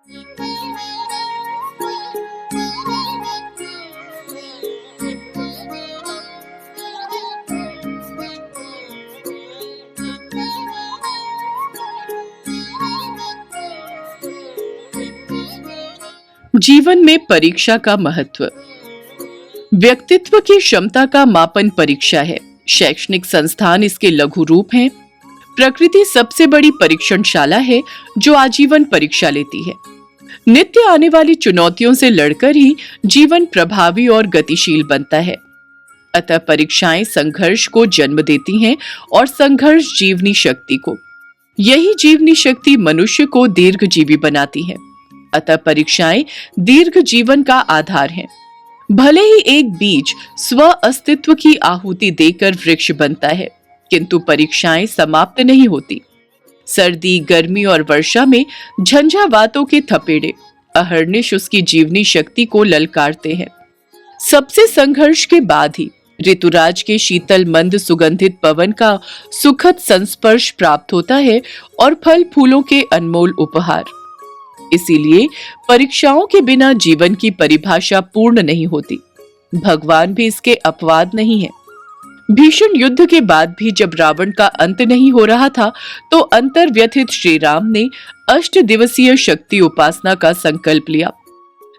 जीवन में परीक्षा का महत्व। व्यक्तित्व की क्षमता का मापन परीक्षा है। शैक्षणिक संस्थान इसके लघु रूप हैं। प्रकृति सबसे बड़ी परीक्षणशाला है जो आजीवन परीक्षा लेती है। नित्य आने वाली चुनौतियों से लड़कर ही जीवन प्रभावी और गतिशील बनता है। अतः परीक्षाएं संघर्ष को जन्म देती हैं और संघर्ष जीवनी शक्ति को। यही जीवनी शक्ति मनुष्य को दीर्घजीवी बनाती है। अतः परीक्षाएं दीर्घ जीवन का आधार हैं। भले ही एक बीज स्व अस्तित्व की आहुति देकर वृक्ष बनता है, किंतु परीक्षाएं समाप्त नहीं होती। सर्दी, गर्मी और वर्षा में झंझावातों के थपेड़े अहर्निश उसकी जीवनी शक्ति को ललकारते हैं। सबसे संघर्ष के बाद ही ऋतुराज के शीतल मंद सुगंधित पवन का सुखद संस्पर्श प्राप्त होता है और फल फूलों के अनमोल उपहार। इसीलिए परीक्षाओं के बिना जीवन की परिभाषा पूर्ण नहीं होती। भगवान भी इसके अपवाद नहीं है। भीषण युद्ध के बाद भी जब रावण का अंत नहीं हो रहा था, तो अंतर्व्यथित श्री राम ने 8 दिवसीय शक्ति उपासना का संकल्प लिया।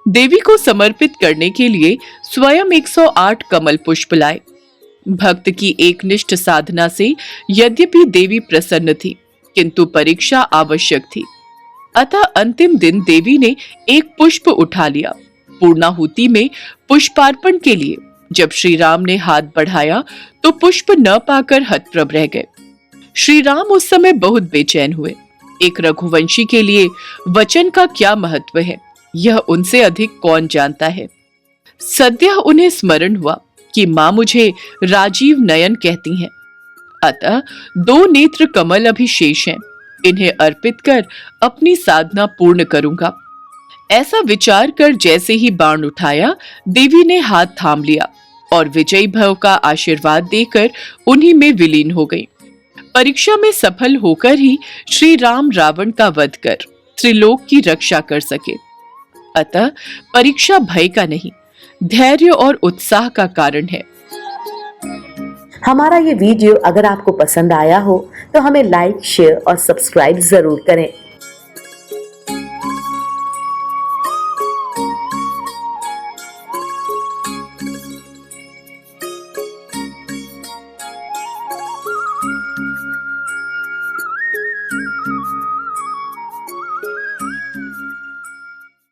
देवी को समर्पित करने के लिए स्वयं 108 कमल पुष्प लाए। भक्त की एकनिष्ठ साधना से यद्यपि देवी प्रसन्न थी, किंतु परीक्षा आवश्यक थी। अतः अंतिम दिन देवी ने एक पुष्प उठा लिया। पूर्णाहुति में पुष्पार्पण के लिए जब श्री राम ने हाथ बढ़ाया तो पुष्प न पाकर हतप्रभ रह गए। श्री राम उस समय बहुत बेचैन हुए। एक रघुवंशी के लिए वचन का क्या महत्व है, यह उनसे अधिक कौन जानता है। सद्य उन्हें स्मरण हुआ कि मां मुझे राजीव नयन कहती हैं। अतः 2 नेत्र कमल अभी शेष हैं। इन्हें अर्पित कर अपनी साधना पूर्ण करूंगा। ऐसा विचार कर जैसे ही बाण उठाया, देवी ने हाथ थाम लिया और विजयी भव का आशीर्वाद देकर उन्हीं में विलीन हो गई। परीक्षा में सफल होकर ही श्री राम रावण का वध कर त्रिलोक की रक्षा कर सके। अतः परीक्षा भय का नहीं, धैर्य और उत्साह का कारण है। हमारा ये वीडियो अगर आपको पसंद आया हो तो हमें लाइक, शेयर और सब्सक्राइब जरूर करें।